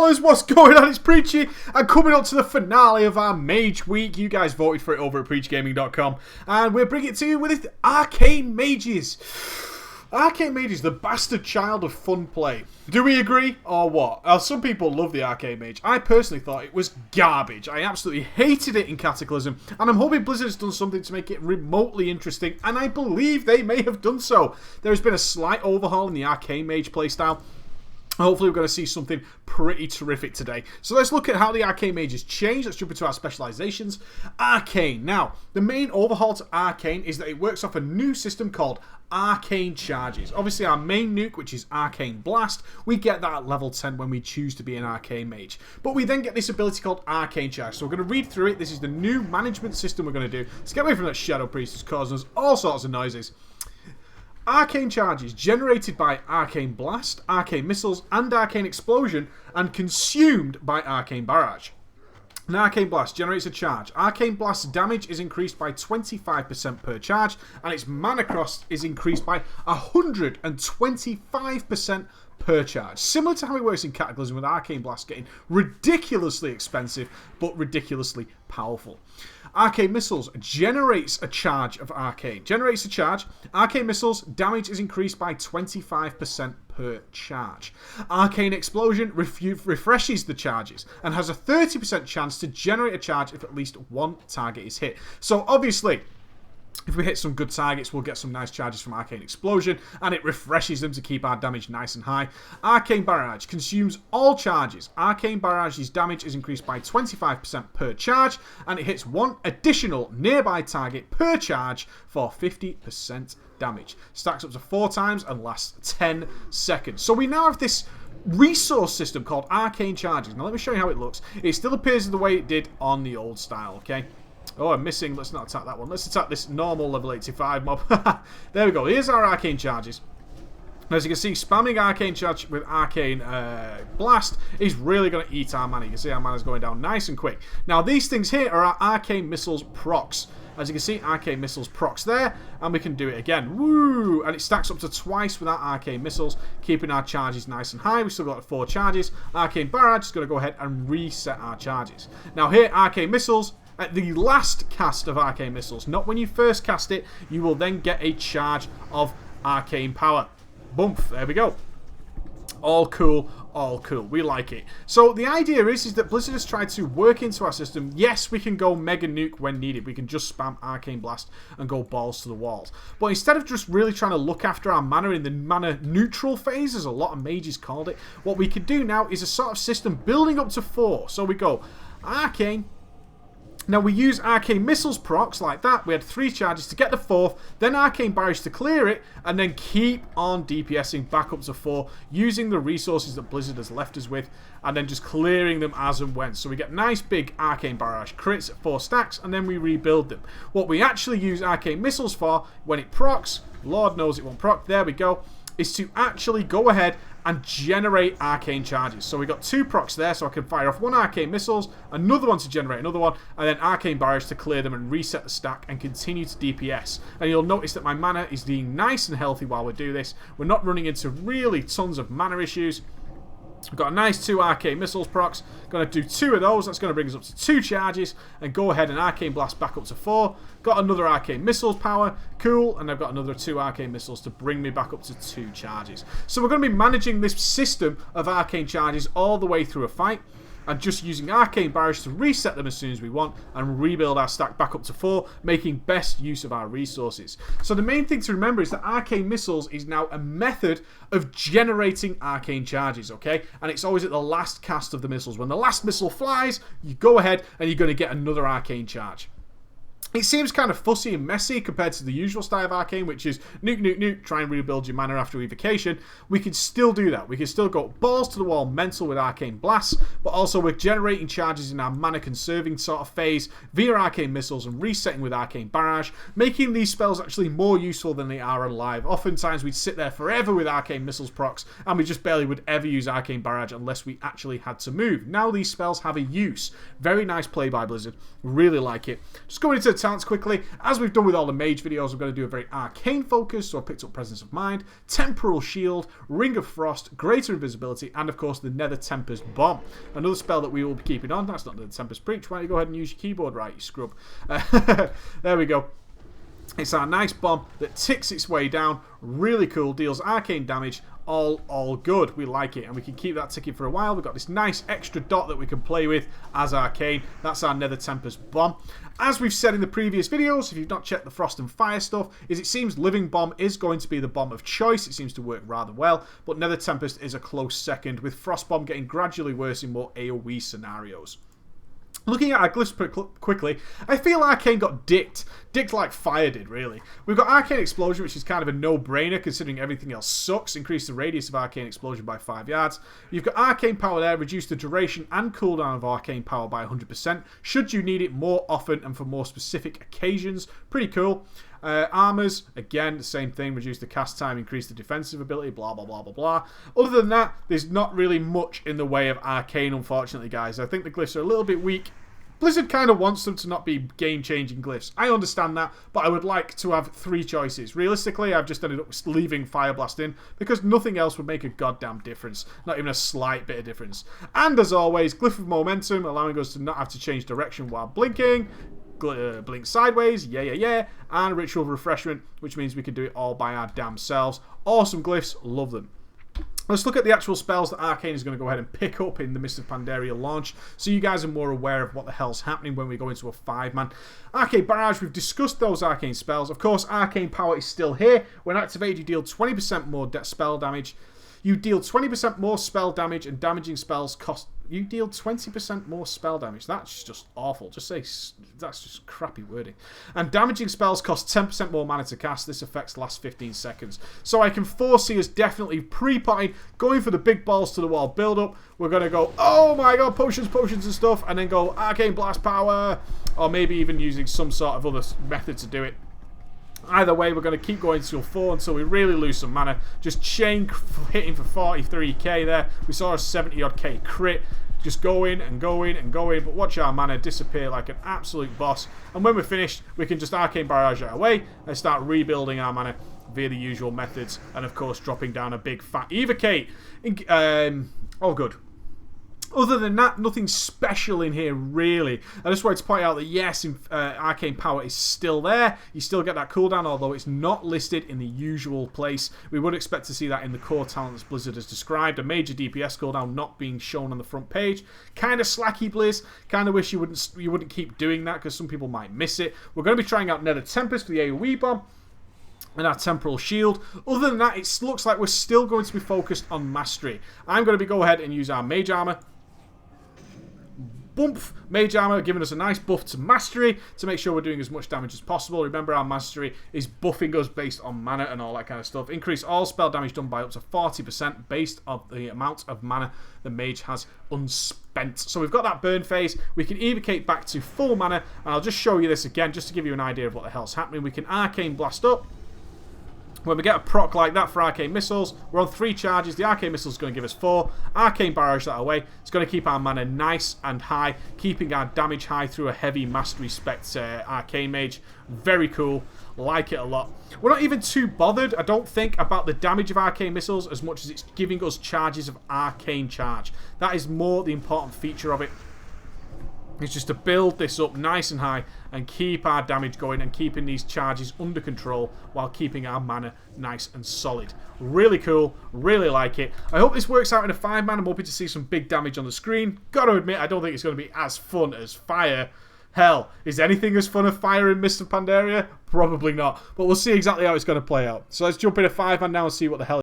fellas, what's going on? It's Preachy, and coming up to the finale of our Mage week. You guys voted for it over at preachgaming.com, and we're bringing it to you with Arcane Mages. Arcane Mage is the bastard child of fun play. Do we agree, or what? Some people love the Arcane Mage. I personally thought it was garbage. I absolutely hated it in Cataclysm, and I'm hoping Blizzard has done something to make it remotely interesting, and I believe they may have done so. There has been a slight overhaul in the Arcane Mage playstyle. Hopefully we're going to see something pretty terrific today. So let's look at how the Arcane Mage has changed. Let's jump into our specializations. Arcane. Now, the main overhaul to Arcane is that it works off a new system called Arcane Charges. Obviously our main nuke, which is Arcane Blast, we get that at level 10 when we choose to be an Arcane Mage. But we then get this ability called Arcane Charge. So we're going to read through it. This is the new management system we're going to do. Let's get away from that Shadow Priest who's causing us all sorts of noises. Arcane Charges generated by Arcane Blast, Arcane Missiles, and Arcane Explosion, and consumed by Arcane Barrage. An Arcane Blast generates a charge. Arcane Blast's damage is increased by 25% per charge, and its mana cost is increased by 125% per charge. Similar to how it works in Cataclysm, with Arcane Blast getting ridiculously expensive, but ridiculously powerful. Arcane Missiles generates a charge of Arcane. Generates a charge. Arcane Missiles damage is increased by 25% per charge. Arcane Explosion refreshes the charges and has a 30% chance to generate a charge if at least one target is hit. So obviously, if we hit some good targets, we'll get some nice charges from Arcane Explosion, and it refreshes them to keep our damage nice and high. Arcane Barrage consumes all charges. Arcane Barrage's damage is increased by 25% per charge, and it hits one additional nearby target per charge for 50% damage. Stacks up to 4 times and lasts 10 seconds. So we now have this resource system called Arcane Charges. Now let me show you how it looks. It still appears the way it did on the old style, okay? Oh, I'm missing. Let's not attack that one. Let's attack this normal level 85 mob. There we go. Here's our Arcane Charges. As you can see, spamming Arcane Charge with Arcane Blast is really going to eat our mana. You can see our mana's going down nice and quick. Now, these things here are our Arcane Missiles procs. As you can see, Arcane Missiles procs there, and we can do it again. Woo! And it stacks up to twice with our Arcane Missiles, keeping our charges nice and high. We've still got 4 charges. Arcane Barrage is going to go ahead and reset our charges. Now here, Arcane Missiles, at the last cast of Arcane Missiles, not when you first cast it, you will then get a charge of Arcane Power. Bump, there we go. All cool, all cool. We like it. So the idea is that Blizzard has tried to work into our system. Yes, we can go Mega Nuke when needed. We can just spam Arcane Blast and go balls to the walls. But instead of just really trying to look after our mana in the mana neutral phase, as a lot of mages called it, what we can do now is a sort of system building up to 4. So we go Arcane. Now we use Arcane Missiles procs like that. We had 3 charges to get the 4th, then Arcane Barrage to clear it, and then keep on DPSing back up to 4, using the resources that Blizzard has left us with, and then just clearing them as and when. So we get nice big Arcane Barrage crits at 4 stacks, and then we rebuild them. What we actually use Arcane Missiles for, when it procs, Lord knows it won't proc, there we go, is to actually go ahead and generate Arcane Charges. So we got 2 procs there, so I can fire off 1 Arcane Missiles, another one to generate another one, and then Arcane Barrage to clear them and reset the stack and continue to DPS. And you'll notice that my mana is being nice and healthy while we do this. We're not running into really tons of mana issues. We've got a nice 2 Arcane Missiles procs. Going to do 2 of those. That's going to bring us up to 2 charges. And go ahead and Arcane Blast back up to 4. Got another Arcane Missiles power. Cool. And I've got another 2 Arcane Missiles to bring me back up to 2 charges. So we're going to be managing this system of Arcane Charges all the way through a fight. And just using Arcane Barrage to reset them as soon as we want and rebuild our stack back up to 4, making best use of our resources. So the main thing to remember is that Arcane Missiles is now a method of generating Arcane Charges, okay? And it's always at the last cast of the missiles. When the last missile flies, you go ahead and you're going to get another Arcane Charge. It seems kind of fussy and messy compared to the usual style of Arcane, which is nuke, nuke, nuke, try and rebuild your mana after evocation. We can still do that. We can still go balls to the wall mental with Arcane Blasts, but also we're generating charges in our mana conserving sort of phase via Arcane Missiles and resetting with Arcane Barrage, making these spells actually more useful than they are alive. Oftentimes we'd sit there forever with Arcane Missiles procs, and we just barely would ever use Arcane Barrage unless we actually had to move. Now these spells have a use. Very nice play by Blizzard. Really like it. Just going into the talents quickly. As we've done with all the Mage videos, we're going to do a very Arcane focus, so I picked up Presence of Mind, Temporal Shield, Ring of Frost, Greater Invisibility, and of course the Nether Tempest Bomb. Another spell that we will be keeping on. That's not the Tempest Breach. Why don't you go ahead and use your keyboard right, you scrub. There we go. It's our nice bomb that ticks its way down. Really cool. Deals arcane damage. All good. We like it. And we can keep that ticking for a while. We've got this nice extra dot that we can play with as arcane. That's our Nether Tempest Bomb. As we've said in the previous videos, if you've not checked the Frost and Fire stuff, is it seems Living Bomb is going to be the bomb of choice. It seems to work rather well. But Nether Tempest is a close second, with Frost Bomb getting gradually worse in more AoE scenarios. Looking at our glyphs quickly, I feel Arcane got dicked. Dicked like Fire did, really. We've got Arcane Explosion, which is kind of a no-brainer considering everything else sucks. Increase the radius of Arcane Explosion by 5 yards. You've got Arcane Power there, reduce the duration and cooldown of Arcane Power by 100%. Should you need it more often and for more specific occasions. Pretty cool. Armors, again, the same thing. Reduce the cast time, increase the defensive ability, blah, blah, blah, blah, blah. Other than that, there's not really much in the way of Arcane, unfortunately, guys. I think the glyphs are a little bit weak. Blizzard kind of wants them to not be game-changing glyphs. I understand that, but I would like to have 3 choices. Realistically, I've just ended up leaving Fire Blast in because nothing else would make a goddamn difference. Not even a slight bit of difference. And as always, Glyph of Momentum, allowing us to not have to change direction while blinking. Blink sideways, yeah, and Ritual of Refreshment, which means we can do it all by our damn selves. Awesome glyphs, love them. Let's look at the actual spells that Arcane is going to go ahead and pick up in the Mist of Pandaria launch, so you guys are more aware of what the hell's happening when we go into a 5-man. Arcane Barrage, we've discussed those Arcane spells. Of course, Arcane Power is still here. When activated, you deal 20% more spell damage. You deal 20% more spell damage, and damaging spells cost... You deal 20% more spell damage. That's just awful. Just say... That's just crappy wording. And damaging spells cost 10% more mana to cast. This affects last 15 seconds. So I can foresee us definitely pre-potting, going for the big balls to the wall build-up. We're going to go, oh my god, potions and stuff, and then go Arcane Blast Power, or maybe even using some sort of other method to do it. Either way, we're going to keep going till 4 until we really lose some mana. Just chain hitting for 43k there. We saw a 70-odd K crit. Just going and going and going. But watch our mana disappear like an absolute boss. And when we're finished, we can just Arcane Barrage it away and start rebuilding our mana via the usual methods. And of course, dropping down a big fat Evocate. All good. Other than that, nothing special in here, really. I just wanted to point out that, yes, Arcane Power is still there. You still get that cooldown, although it's not listed in the usual place. We would expect to see that in the core talents Blizzard has described. A major DPS cooldown not being shown on the front page. Kind of slacky, Blizz. Kind of wish you wouldn't keep doing that, because some people might miss it. We're going to be trying out Nether Tempest for the AoE bomb and our Temporal Shield. Other than that, it looks like we're still going to be focused on Mastery. I'm going to go ahead and use our Mage Armor. Bump Mage Armor, giving us a nice buff to Mastery to make sure we're doing as much damage as possible. Remember, our Mastery is buffing us based on mana and all that kind of stuff. Increase all spell damage done by up to 40% based on the amount of mana the Mage has unspent. So we've got that burn phase. We can evocate back to full mana, and I'll just show you this again just to give you an idea of what the hell's happening. We can Arcane Blast up. When we get a proc like that for Arcane Missiles, we're on 3 charges. The Arcane Missile is going to give us 4. Arcane Barrage that away. It's going to keep our mana nice and high, keeping our damage high through a heavy Mastery spec Arcane Mage. Very cool. Like it a lot. We're not even too bothered, I don't think, about the damage of Arcane Missiles as much as it's giving us charges of Arcane Charge. That is more the important feature of it. It's just to build this up nice and high and keep our damage going and keeping these charges under control while keeping our mana nice and solid. Really cool. Really like it. I hope this works out in a 5-man. I'm hoping to see some big damage on the screen. Gotta admit, I don't think it's going to be as fun as Fire. Hell, is anything as fun as Fire in Mist of Pandaria? Probably not. But we'll see exactly how it's going to play out. So let's jump in a 5-man now and see what the hell